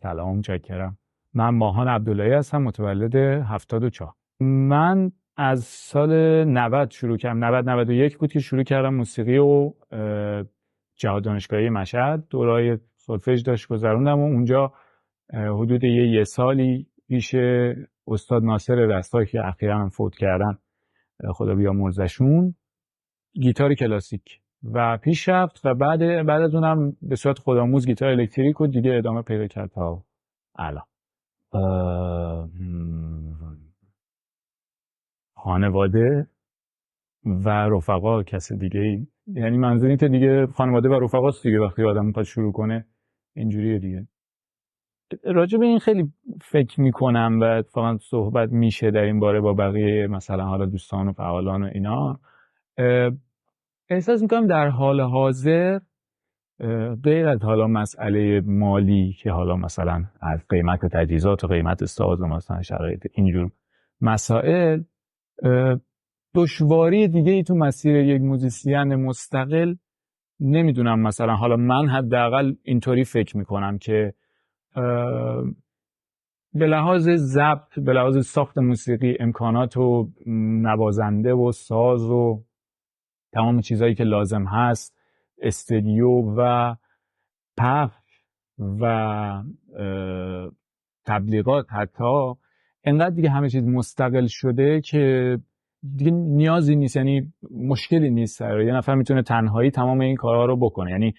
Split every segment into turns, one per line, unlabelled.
سلام، چاکرم. من ماهان عبداللهی هستم، متولد 74. من از سال 90 شروع کردم، 91 بود که شروع کردم موسیقی و جهاد دانشگاهی مشهد دورای سولفژ داشت گذروندم و اونجا حدود یه سالی پیش استاد ناصر رسا که اخیراً هم فوت کردن، خدا بیامرزشون، گیتار کلاسیک و پیش رفت و بعد از اونم به صورت خودآموز گیتار الکتریک و دیگه ادامه پیدا کرد تا الان. خانواده و رفقا کس دیگه ای، یعنی منظور اینه که دیگه خانواده و رفقاست دیگه. وقتی آدم میخواد شروع کنه اینجوریه دیگه. راجع به این خیلی فکر میکنم و اتفاقا صحبت میشه در این باره با بقیه، مثلا حالا دوستان و فعالان و اینا. احساس میکنم در حال حاضر غیر از حالا مسئله مالی که حالا مثلا از قیمت تجهیزات و قیمت ساز و مثلا شرایط اینجور مسائل، دشواری دیگه ای تو مسیر یک موزیسین مستقل نمیدونم. مثلا حالا من حداقل اینطوری فکر میکنم که به لحاظ ضبط، به لحاظ ساخت موسیقی، امکانات و نوازنده و ساز و تمام چیزایی که لازم هست، استودیو و پخش و تبلیغات، حتی انقدر دیگه همه چیز مستقل شده که دیگه نیازی نیست، یعنی مشکلی نیست. یه نفر میتونه تنهایی تمام این کارها رو بکنه. یعنی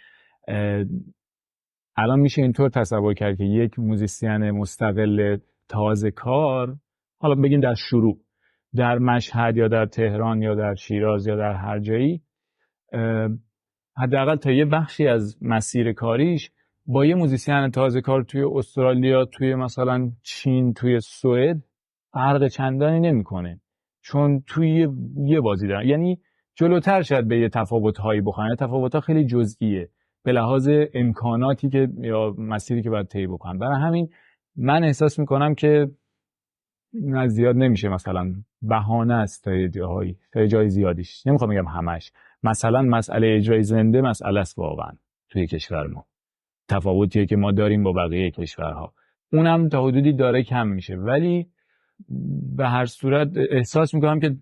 الان میشه اینطور تصور کرد که یک موزیسین مستقل تازه کار، حالا بگیم در شروع، در مشهد یا در تهران یا در شیراز یا در هر جایی، حداقل تا یه بخشی از مسیر کاریش با یه موزیسین تازه کار توی استرالیا، توی مثلا چین، توی سوئد فرق چندانی نمیکنه، چون توی یه بازی دارن. یعنی جلوتر شاید به یه تفاوت‌هایی بخوره، تفاوت‌ها خیلی جزئیه به لحاظ امکاناتی که یا مسیری که باید طی بکنن. برای همین من احساس میکنم که نه، زیاد نمیشه، مثلا بهانه است تا جای زیادیش. نمیخوام بگم همش. مثلا مسئله اجرای زنده مسئله است واقعا توی کشور ما، تفاوتیه که ما داریم با بقیه کشورها، اونم تا حدودی داره کم میشه. ولی به هر صورت احساس میکنم که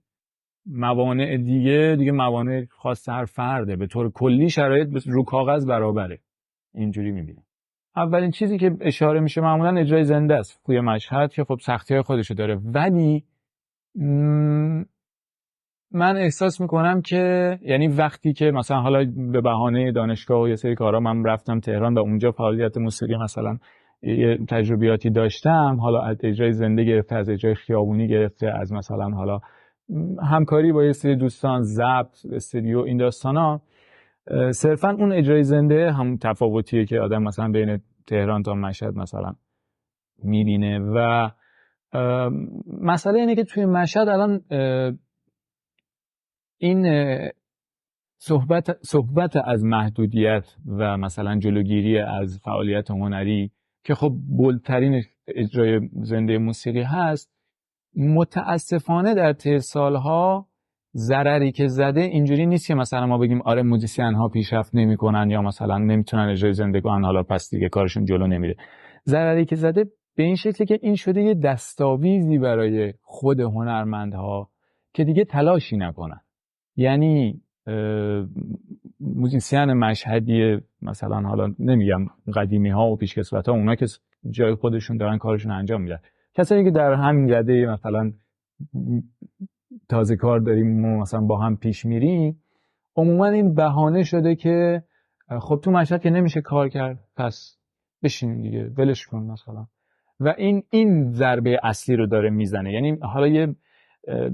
موانع دیگه موانع خاص هر فرده، به طور کلی شرایط رو کاغذ برابره. اینجوری میبینم. اولین چیزی که اشاره میشه معمولا اجرای زنده است توی مشهد که خب سختی‌های خودشو داره. ولی من احساس میکنم که یعنی وقتی که مثلا حالا به بهانه دانشگاه و یه سری کارا من رفتم تهران و اونجا فعالیت موسیقی مثلا یه تجربیاتی داشتم، حالا از اجرای زنده گرفته، از اجرای خیابونی گرفته، از مثلا حالا همکاری با یه سری دوستان، ضبط، استودیو، این داستانا، صرفا اون اجرای زنده هم تفاوتیه که آدم مثلا بین تهران تا مشهد مثلا میبینه. و مسئله اینه که توی مشهد الان این صحبت از محدودیت و مثلا جلوگیری از فعالیت هنری که خب بولترین اجرای زنده موسیقی هست، متاسفانه در طی سالها ضرری که زده اینجوری نیست که مثلا ما بگیم آره موزیسین ها پیشرفت نمیکنن یا مثلا نمیتونن اجرای زنده کنن، حالا پس دیگه کارشون جلو نمیره. ضرری که زده به این شکلی که این شده یه دستاویزی برای خود هنرمندها که دیگه تلاشی نکنن. یعنی موزیسین مشهدی مثلا، حالا نمیگم قدیمی ها و پیشکسوت ها، اونا که جای خودشون دارن کارشون انجام میدن، کسایی که در همین رده مثلا تازه کار داریم و مثلا با هم پیش میریم، عموما این بهانه شده که خب تو مشهد که نمیشه کار کرد، پس بشین دیگه، ولش کن مثلا. و این ضربه اصلی رو داره میزنه. یعنی حالا یه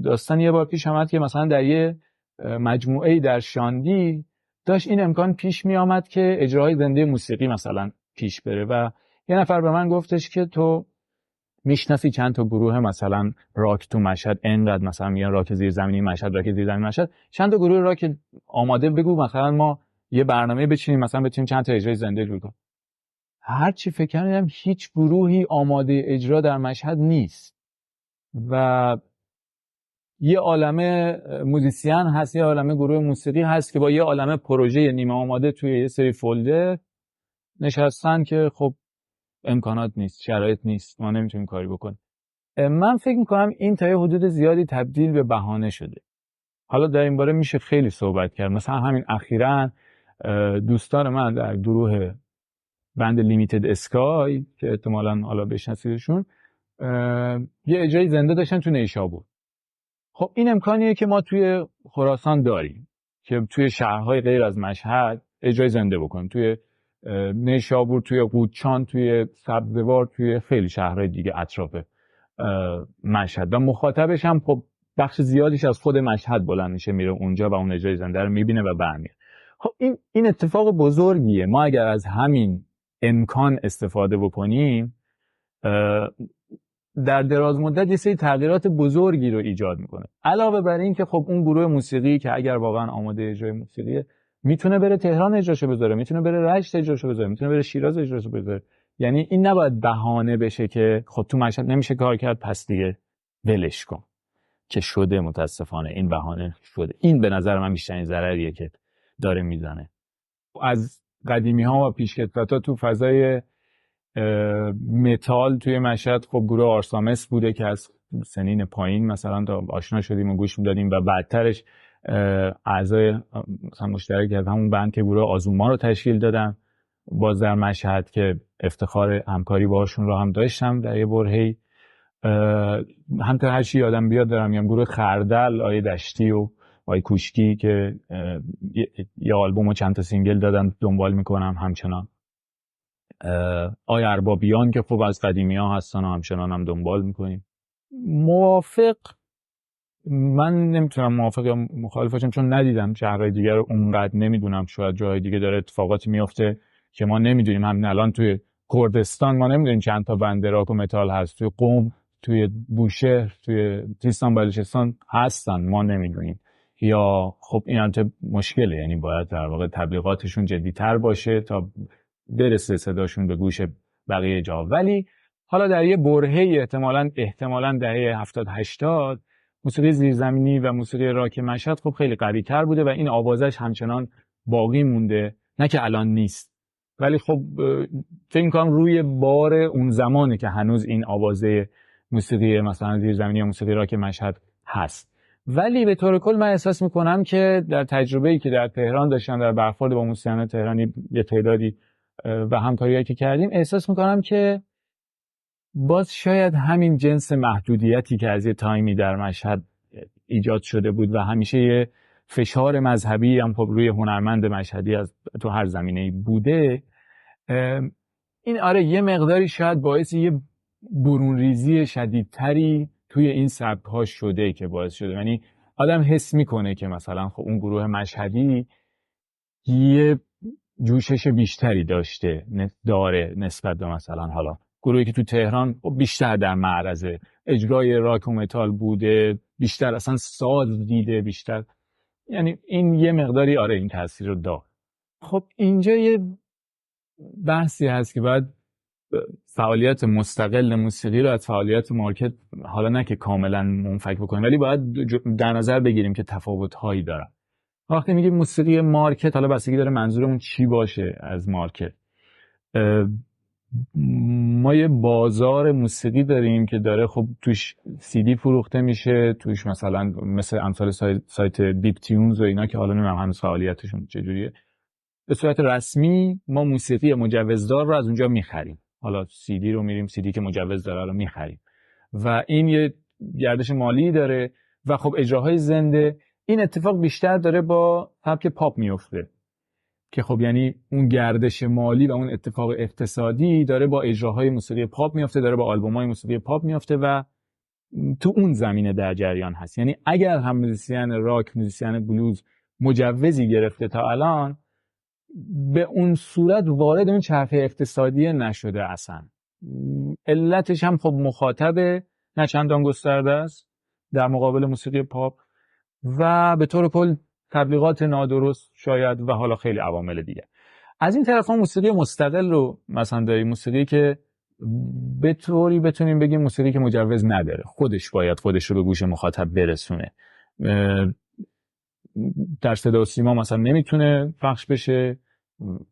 داستان یه بار پیش آمد که مثلا در یه مجموعه‌ای در شاندی داشت این امکان پیش می آمد که اجراهای زنده موسیقی مثلا پیش بره و یه نفر به من گفتش که تو میشناسی چند تا گروه مثلا راک تو مشهد، انقدر مثلا میان راک زیرزمینی مشهد، راک زیرزمینی مشهد، چند تا گروه راک آماده، بگو مثلا ما یه برنامه بچینیم مثلا بتونیم چند تا اجرای زنده جور کنیم. هر چی فکر کردم هیچ گروهی آماده اجرا در مشهد نیست و یه عالمه موزیسین هست، یه عالمه گروه موسیقی هست که با یه عالمه پروژه نیمه آماده توی یه سری فولدر نشستن که خب امکانات نیست، شرایط نیست، ما نمیتونیم کاری بکنیم. من فکر میکنم این تا یه حدود زیادی تبدیل به بهانه شده. حالا در این باره میشه خیلی صحبت کرد. مثلا همین اخیراً دوستان من در گروه بند لیمیتد اسکای که احتمالاً حالا بشناسیدشون، یه اجرای زنده داشتن تو نیشابور. خب این امکانیه که ما توی خراسان داریم که توی شهرهای غیر از مشهد اجرای زنده بکنیم، توی نیشابور، توی قوچان، توی سبزوار، توی خیلی شهرهای دیگه اطراف مشهد، و مخاطبش هم خب بخش زیادیش از خود مشهد بلند میشه میره اونجا و اون اجرای زنده رو میبینه و برمیاد. خب این اتفاق بزرگیه. ما اگر از همین امکان استفاده بکنیم در دراز مدت یه سری تغییرات بزرگی رو ایجاد میکنه. علاوه بر این که خب اون گروه موسیقی که اگر واقعا آماده اجرای موسیقی، میتونه بره تهران اجراشو بذاره، میتونه بره رشت اجراشو بذاره، میتونه بره شیراز اجراشو بذاره. یعنی این نباید بهانه بشه که خب تو مشهد نمیشه کار کرد پس دیگه ولش کن، که شده. متاسفانه این بهانه شده. این به نظر من بیشترین ضرریه که داره میزنه. از قدیمی ها و پیشکسوتا تو فضای متال توی مشهد خب گروه آرسامس بوده که از سنین پایین مثلا تا آشنا شدیم و گوش میدادیم، و بعدترش اعضای مثلا مشترک از همون بند که گروه آزوما رو تشکیل دادن باز در مشهد، که افتخار همکاری باشون رو هم داشتم در یه برهه‌ای. همینطور هر چی یادم بیاد دارم میگم. گروه خردل، آیه دشتی و آیه کوشکی که یه آلبوم و چند تا سینگل دادن دنبال میکنم همچنان. آیه اربابیان که خب از قدیمی ها هستن و همچنان هم دنبال میکنیم. موافق، من نمیتونم موافق یا مخالف باشم چون ندیدم شهرهای دیگر رو اونقدر، نمیدونم شاید جاهای دیگه داره اتفاقاتی میفته که ما نمیدونیم. همین الان توی کردستان ما نمیدونیم چند تا بند راک و متال هست، توی قم، توی بوشهر، توی سیستان بلوچستان هستن، ما نمیدونیم. یا خب این البته مشکله، یعنی باید در واقع تبلیغاتشون جدی‌تر باشه تا برسه صداشون به گوش بقیه جا. ولی حالا در یه برهه‌ای احتمالاً دهه 70 80 موسیقی زیرزمینی و موسیقی راک مشهد خب خیلی قوی‌تر بوده و این آوازش همچنان باقی مونده. نه که الان نیست، ولی خب فکر می‌کنم روی بار اون زمانه که هنوز این آوازه موسیقی مثلا زیرزمینی یا موسیقی راک مشهد هست. ولی به طور کل من احساس می‌کنم که در تجربه‌ای که در تهران داشتم، در برخورد با موسیقیان تهرانی یه تعدادی و همکاریایی که کردیم، احساس می‌کنم که باز شاید همین جنس محدودیتی که از یه تایمی در مشهد ایجاد شده بود و همیشه یه فشار مذهبی هم خب روی هنرمند مشهدی از تو هر زمینه‌ای بوده، این آره یه مقداری شاید باعث یه برونریزی شدیدتری توی این سبک‌ها شده که باعث شده، یعنی آدم حس میکنه که مثلا خب اون گروه مشهدی یه جوشش بیشتری داره نسبت به مثلا حالا گروهی که تو تهران بیشتر در معرض اجرای راک و متال بوده، بیشتر اصلا ساز دیده، بیشتر، یعنی این یه مقداری آره این تاثیر رو داره. خب اینجا یه بحثی هست که باید فعالیت مستقل موسیقی رو از فعالیت مارکت حالا نه که کاملا منفک بکنیم، ولی باید در نظر بگیریم که تفاوت‌هایی داره. وقتی میگیم موسیقی مارکت، حالا بستگی داره منظورمون چی باشه از مارکت. ما یه بازار موسیقی داریم که داره خب توش سی دی فروخته میشه، توش مثلا مثل امثال سایت بیپ تیونز و اینا که حالا نمیدونم هنوز فعالیتشون چجوریه، به صورت رسمی ما موسیقی مجوزدار رو از اونجا میخریم. حالا سی دی رو میریم، سی دی که مجوز داره رو میخریم و این یه گردش مالی داره و خب اجراهای زنده. این اتفاق بیشتر داره با سبک پاپ میفته که خب یعنی اون گردش مالی و اون اتفاق اقتصادی داره با اجراهای موسیقی پاپ میفته، داره با آلبومای موسیقی پاپ میفته و تو اون زمینه در جریان هست. یعنی اگر هم موزیسین راک، موزیسین بلوز مجوزی گرفته تا الان، به اون صورت وارد اون چرخه اقتصادی نشده اصلا. علتش هم خب مخاطب نه چندان گسترده است در مقابل موسیقی پاپ و به طور کل تبلیغات نادرست شاید و حالا خیلی عوامل دیگه. از این طرف هم موسیقی مستقل رو مثلا داریم، موسیقی که به طوری بتونیم بگیم موسیقی که مجوز نداره، خودش باید خودش رو به گوش مخاطب برسونه. در صدا و سیما مثلا نمیتونه پخش بشه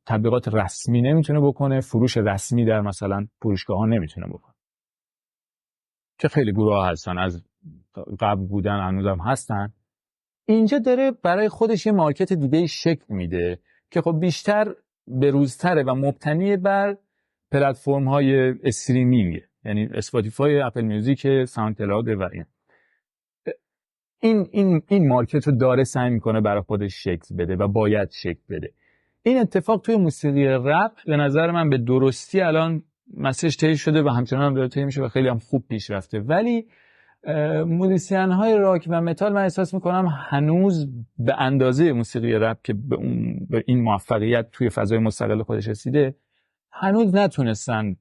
تبلیغات رسمی نمیتونه بکنه، فروش رسمی در مثلا فروشگاه ها نمیتونه بکنه، که خیلی گروه ها هستن از قبل بودن هنوزم هستن. اینجا داره برای خودش یه مارکت دیگه شکل میده که خب بیشتر بروزتره و مبتنی بر پلتفرم های استریمینگ، یعنی اسپاتیفای، اپل میوزیک، ساوند کلاود و این مارکت رو داره سعی میکنه برای خودش شکل بده و باید شکل بده. این اتفاق توی موسیقی رپ به نظر من به درستی الان مسیرش طی شده و همچنان هم داره طی میشه و خیلی هم خوب پیش رفته، ولی موزیسین های راک و متال من احساس میکنم هنوز به اندازه موسیقی رپ که به این موفقیت توی فضای مستقل خودش رسیده هنوز نتونستن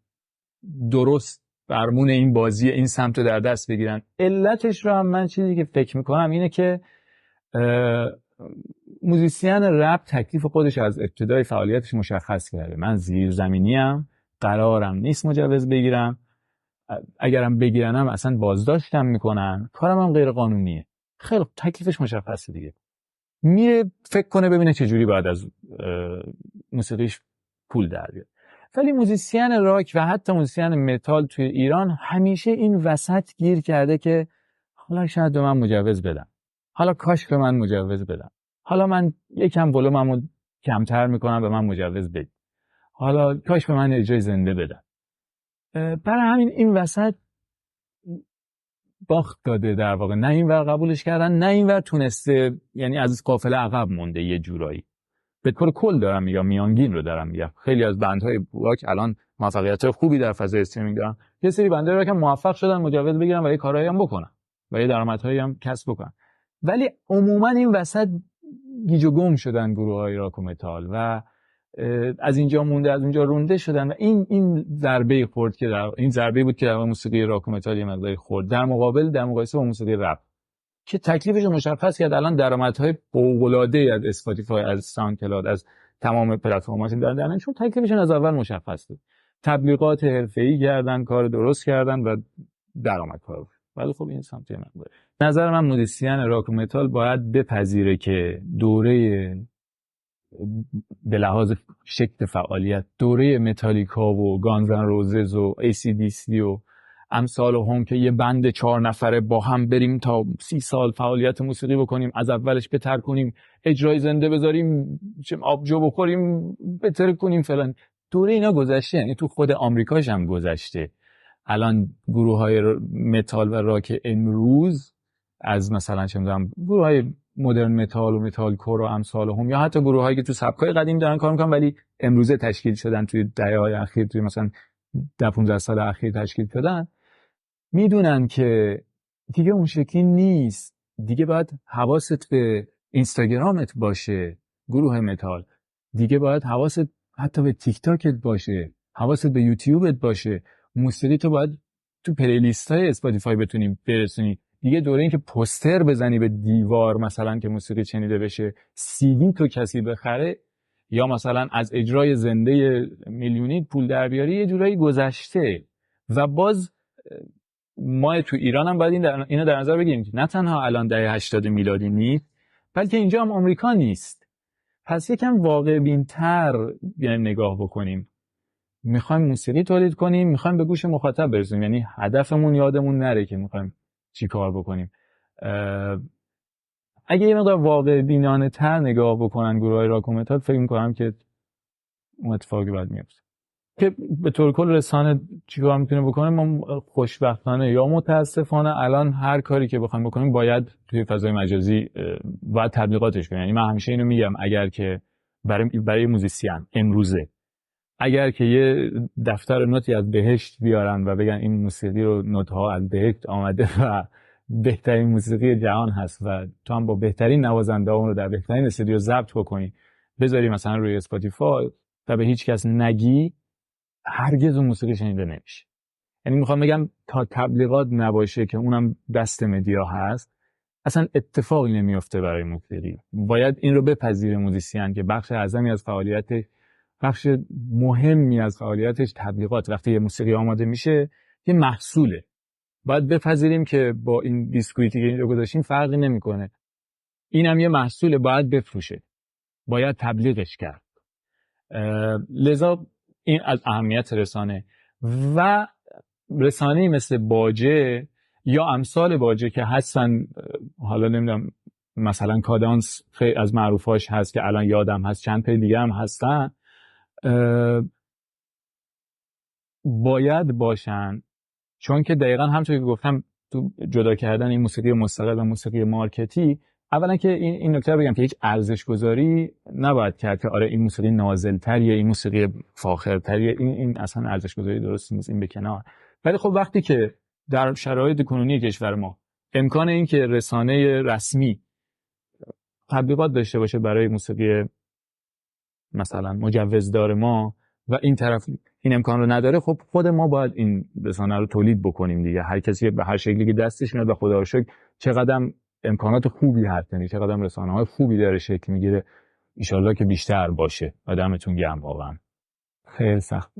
درست فرمون این بازی این سمت رو در دست بگیرن. علتش رو هم من چیزی که فکر میکنم اینه که موزیسین رپ تکلیف خودش از ابتدای فعالیتش مشخص کرده. من زیرزمینیم، قرارم نیست مجوز بگیرم، اگرم بگیرنم اصلا بازداشتم میکنن، کارم هم غیر قانونیه. خیلی تکلیفش مشخصه دیگه، میره فکر کنه ببینه چجوری باید از موسیقیش پول در بیاره. ولی موزیسین راک و حتی موزیسین متال توی ایران همیشه این وسط گیر کرده که حالا شاید به من مجوز بدن، حالا کاش به من مجوز بدن، حالا من یکم ولوممو کمتر میکنم به من مجوز بدید، حالا کاش به من اجرای زنده بدن. برای همین این وسط باخت داده در واقع، نه این ور قبولش کردن نه این ور تونسته، یعنی از قافله عقب مونده یه جورایی. به طور کل دارم میگم، میانگین رو دارم میگم. خیلی از بندهای راک الان موفقیت خوبی در فضای استریمینگ دارن، یه سری بندهای راک هم موفق شدن مجوز بگیرن و یه کارهایی هم بکنن و یه درآمدهایی هم کسب بکنن، ولی عموما این وسط گیج و گم شدن گروه‌های راک و متال و از اینجا مونده از اونجا رونده شدن و این ضربه خورد که این ضربه بود که در موسیقی راک و متال یه مقداری خورد در مقایسه با موسیقی رپ که تکلیفش رو مشخص کرد. الان درآمدهای فوق‌العاده از اسپاتیفای، از ساوند کلاود، از تمام پلتفرم‌ها دارن چون تکلیفشون از اول مشخص بود. تبلیغات حرفه‌ای کردن، کار درست کردن و درآمد کار. ولی خب این سمت مقداری نظر من موزیسین راک و متال باید بپذیره که دوره به لحاظ شکل فعالیت دوره متالیکا و گانزن روزز و ACDC و امثال هم که یه بند 4 نفره با هم بریم تا 30 سال فعالیت موسیقی بکنیم، از اولش بتر کنیم، اجرای زنده بذاریم، آبجو بخوریم، بتر کنیم فلان، دوره اینا گذشته. یعنی تو خود آمریکاش هم گذشته. الان گروه‌های متال و راک امروز از مثلا چه می‌دونم گروه‌های مدرن متال و متال کور و امثال هم یا حتی گروه‌هایی که تو سبکای قدیم دارن کار می‌کنن ولی امروزه تشکیل شدن توی دهه‌های اخیر، توی مثلا 10-15 سال اخیر تشکیل شدن، میدونن که دیگه اون شکلی نیست. دیگه باید حواست به اینستاگرامت باشه گروه متال، دیگه باید حواست حتی به تیک تاکت باشه، حواست به یوتیوبت باشه، موسیقی تو باید تو پلیلیست‌های اسپاتیفای بتونی برسونی. دیگه دوره این که پوستر بزنی به دیوار مثلا که موسیقی شنیده بشه، CD تو کسی بخره یا مثلا از اجرای زنده میلیونی پول در بیاری یه جورایی گذشته. و باز ما تو ایران هم باید اینو در نظر بگیریم که نه تنها الان دهه 80 میلادی نیست بلکه اینجا هم آمریکا نیست. پس یکم واقع بین‌تر بیایم نگاه بکنیم. میخوایم موسیقی تولید کنیم، میخوایم به گوش مخاطب برسونیم، یعنی هدفمون یادمون نره که میخوایم چی کار بکنیم. اگه یه مقدار واقع بینانه تر نگاه بکنن گروهای راک و متال، فکر میکنم که اون اتفاقی باید میفته که به طور کل رسانه چیکار میتونه بکنه. ما خوشبختانه یا متاسفانه الان هر کاری که بخوایم بکنیم باید توی فضای مجازی و تبلیغاتش کنیم. یعنی من همیشه اینو میگم اگر که برای موزیسین امروزه اگر که یه دفتر نوتی از بهشت بیارن و بگن این موسیقی رو نوت‌ها از بهشت آمده و بهترین موسیقی جهان هست و تو هم با بهترین نوازنده اون رو در بهترین استودیو ضبط بکنی بذاری مثلا روی اسپاتیفای و به هیچ کس نگی، هرگز اون موسیقی شنیده نمیشه. یعنی میخوام بگم تا تبلیغات نباشه که اونم دست مدیا هست اصلا اتفاقی نمیفته برای موسیقی. باید این رو بپذیره موزیسین که بخش اعظمی از فعالیتش، بخش مهمی از فعالیتش تبلیغات. وقتی یه موسیقی آماده میشه یه محصوله، باید بپذیریم که با این بیسکویتی که اینجا گذاشتیم فرقی نمیکنه، اینم یه محصوله، باید بفروشه، باید تبلیغش کرد. لذا این از اهمیت رسانه و رسانه‌ای مثل باجه یا امثال باجه که هستن. حالا نمیدونم مثلا کادانس خیلی از معروفاش هست که الان یادم هست، چند تا دیگه هم هستن، باید باشن. چون که دقیقا همونطور که گفتم تو جدا کردن این موسیقی مستقل و موسیقی مارکتی، اولا که این نکته بگم که هیچ ارزش گذاری نباید کرد که آره این موسیقی نازل‌تریه، این موسیقی فاخرتریه، این اصلا ارزش گذاری درست نیست، این به کنار. ولی خب وقتی که در شرایط کنونی کشور ما امکان این که رسانه رسمی تبلیغات داشته باشه برای موسیقی مثلا مجوزدار ما و این طرف این امکان رو نداره، خب خود ما باید این رسانه رو تولید بکنیم دیگه. هر کسی به هر شکلی که دستش میاد و خدا رو شکر چقدر امکانات خوبی هست، یعنی چقدر رسانه‌های خوبی داره شکل میگیره. ان شاءالله که بیشتر باشه. آدمتون گرم واقعا. خیلی سخت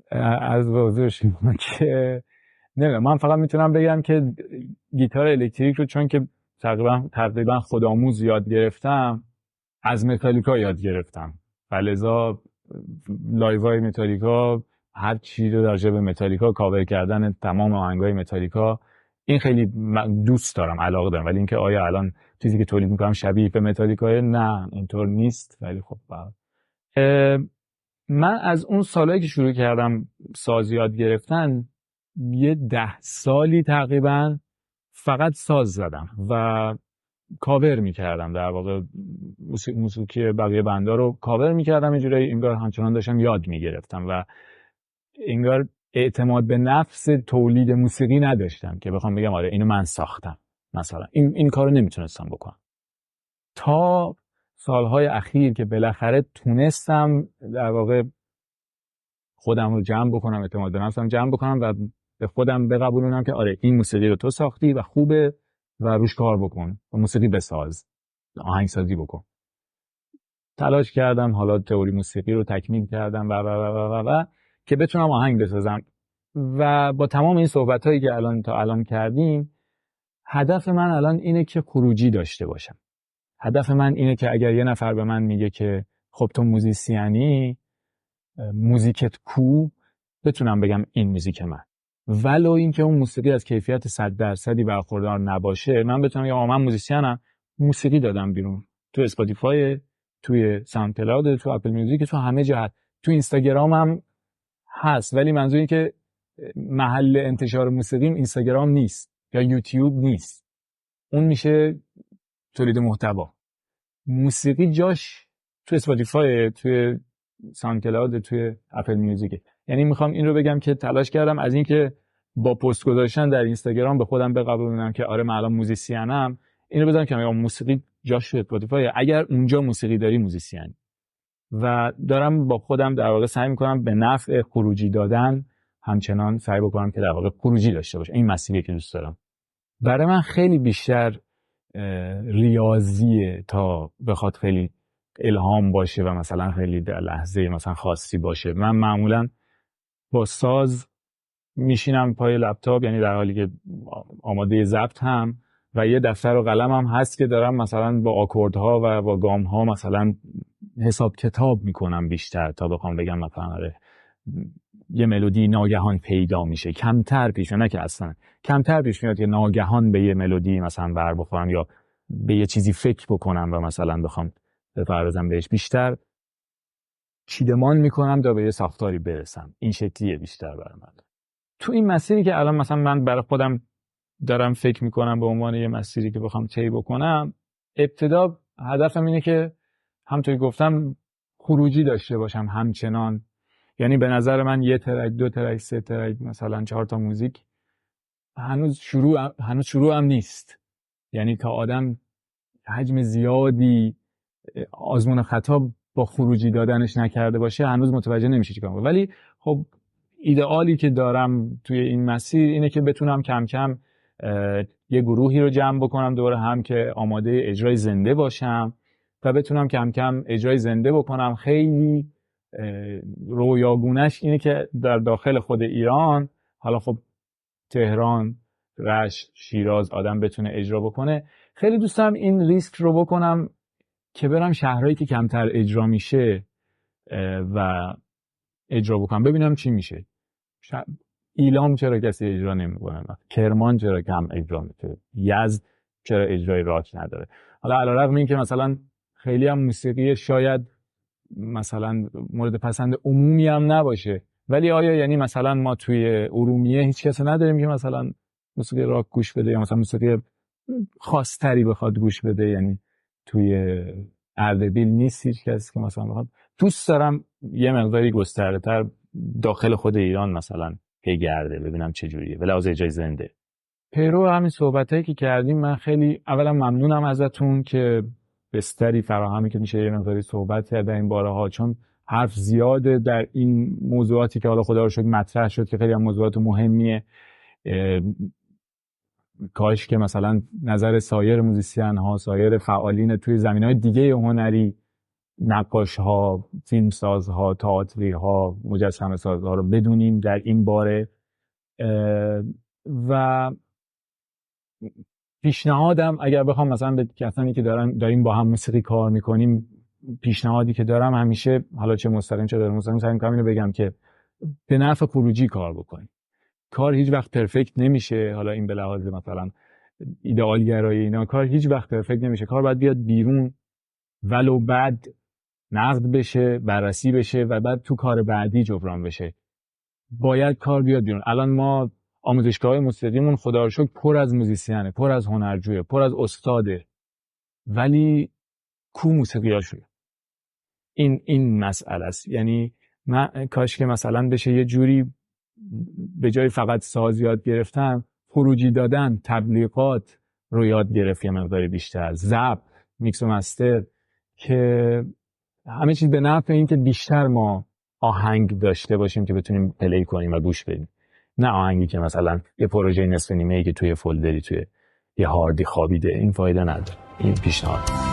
از واضح شما که نمیدونم. من فقط میتونم بگم که گیتار الکتریک رو چون که تقریبا خودآموز یاد گرفتم، از متالیکا یاد گرفتم و لذا لایوهای متالیکا، هر چی رو راجع به متالیکا، کاور کردن تمام آهنگای متالیکا، این خیلی دوست دارم، علاقه دارم. ولی اینکه آیا الان چیزی که تولید میکنم شبیه به متالیکا، نه اینطور نیست. ولی خب من از اون سالایی که شروع کردم ساز یاد گرفتن، یه 10 سالی تقریبا فقط ساز زدم و کاور میکردم. در واقع موسیقی بقیه بندا رو کاور میکردم، اینجوری انگار همچنان داشتم یاد میگرفتم و انگار اعتماد به نفس تولید موسیقی نداشتم که بخوام بگم آره اینو من ساختم. مثلا این کارو نمیتونستم بکنم تا سالهای اخیر که بالاخره تونستم در واقع خودم رو جمع بکنم، اعتماد به نفسم جمع بکنم و به خودم بقبولونم که آره این موسیقی رو تو ساختی و خوبه و روش کار بکن و موسیقی بساز، آهنگسازی بکن. تلاش کردم، حالا تئوری موسیقی رو تکمیل کردم و که بتونم آهنگ بسازم. و با تمام این صحبتایی که الان کردیم، هدف من الان اینه که خروجی داشته باشم. هدف من اینه که اگر یه نفر به من میگه که خب تو موزیسیانی، موزیکت کو، بتونم بگم این موزیک من، ولو اینکه اون موسیقی از کیفیت 100% برخوردار نباشه، من بتونم بگم من موزیسینم، موسیقی دادم بیرون تو اسپاتیفای، توی ساوند کلاود، تو اپل میوزیک، تو همه جا، تو اینستاگرام هم هست. ولی منظور این که محل انتشار موسیقیم اینستاگرام نیست یا یوتیوب نیست، اون میشه تولید محتوا. موسیقی جاش تو اسپاتیفای، توی ساوند کلاود، توی اپل میوزیک. یعنی میخوام این رو بگم که تلاش کردم از این که با پست گذاشتن در اینستاگرام به خودم بقبولونم که آره من الان موزیسینم، اینو بذارم که موسیقی جاش تو اسپاتیفای، اگر اونجا موسیقی داری موزیسین. و دارم با خودم در واقع سعی میکنم به نفع خروجی دادن همچنان سعی بکنم که در واقع خروجی داشته باشه. این مسئله که دوست دارم. برای من خیلی بیشتر ریاضیه تا بخواد خیلی الهام باشه و مثلا خیلی در لحظه مثلا خاصی باشه. من معمولا با ساز میشینم پای لپتاپ، یعنی در حالی که آماده ضبط هم، و یه دفتر و قلم هم هست که دارم مثلا با آکوردها و با گامها مثلا حساب کتاب میکنم بیشتر تا بخوام بگم مثلا یه ملودی ناگهان پیدا میشه. کمتر پیش میاد، نه که اصلا کمتر پیش میاد که ناگهان به یه ملودی مثلا بر بخورم یا به یه چیزی فکر بکنم و مثلا بخوام بپردازم بهش. بیشتر چیدمان میکنم تا به یه ساختاری برسم. این شکلیه بیشتر برای من. تو این مسیری که الان مثلا من برای خودم دارم فکر میکنم به عنوان یه مسیری که بخوام طی بکنم، ابتدا هدفم اینه که همونطوری گفتم خروجی داشته باشم همچنان. یعنی به نظر من 1 ترک، 2 ترک، 3 ترک، مثلا 4 تا موزیک هنوز شروع هم نیست. یعنی تا آدم حجم زیادی آزمون خطا با خروجی دادنش نکرده باشه، هنوز متوجه نمیشه چیکار کنم. ولی خب ایدئالی که دارم توی این مسیر اینه که بتونم کم کم یه گروهی رو جمع بکنم دور هم که آماده اجرای زنده باشم و بتونم کم کم اجرای زنده بکنم. خیلی رویاگونش اینه که در داخل خود ایران، حالا خب تهران، رشت، شیراز، آدم بتونه اجرا بکنه. خیلی دوست دارم این ریسک رو بکنم که برم شهرهایی که کمتر اجرا میشه و اجرا بکنم ببینم چی میشه. ایلام چرا کسی اجرا نمیکنه؟ کرمان چرا کم اجرا میشه؟ یزد چرا اجرای راک نداره؟ حالا علیرغم این که مثلا خیلی هم موسیقی شاید مثلا مورد پسند عمومی هم نباشه، ولی آیا یعنی مثلا ما توی ارومیه هیچ کسی نداریم که مثلا موسیقی راک گوش بده یا مثلا موسیقی خاص‌تری بخواد گوش بده؟ یعنی توی اردبیل نیست هیچ کسی که مثلا بخواد. دوست دارم یه مقداری گسترده‌تر داخل خود ایران مثلا گرده ببینم چه جوریه به لحاظ اجرای زنده. پیرو همین صحبتایی که کردیم، من خیلی اولا ممنونم ازتون که بستری فراهمی که میشه یه مقداری صحبت کرد در این بارها، چون حرف زیاده در این موضوعاتی که حالا خدا رو شکر مطرح شد که خیلی هم موضوعات مهمیه. کاش که مثلا نظر سایر موزیسین ها، سایر فعالین توی زمینهای دیگه هنری، نقاش ها، فیلم ساز ها، تئاتری ها، مجسمه ساز ها رو بدونیم در این باره. و پیشنهادم اگر بخوام مثلا به کسانی که داریم با هم موسیقی کار میکنیم، پیشنهادی که دارم همیشه، حالا چه مستقیم چه غیر مستقیم، سعی می‌کنم اینو بگم که به نفع خروجی کار بکنیم. کار هیچ وقت پرفکت نمیشه، حالا این به لحاظ مثلا ایدئال گرایی اینا، کار هیچ وقت پرفکت نمیشه. کار باید بیاد بیرون، ولو بعد نقد بشه، بررسی بشه و بعد تو کار بعدی جبران بشه. باید کار بیاد بیرون. الان ما آموزشگاه موسیقیمون خدا رو شکر پر از موزیسینه، پر از هنرجویه، پر از استاده، ولی کو موسیقیاشون؟ این مسئله است. یعنی من کاش که مثلا بشه یه جوری به جای فقط ساز یاد گرفتن، خروجی دادن، تبلیغات رو یاد گرفت یه مقدار بیشتر، ضبط، میکس و مستر، که همه چیز به نفع این که بیشتر ما آهنگ داشته باشیم که بتونیم پلی کنیم و گوش بدیم، نه آهنگی که مثلا یه پروژه نصف نیمه‌ای که توی فولدری توی یه هاردی خوابیده. این فایده نداره. این پیشنهاد.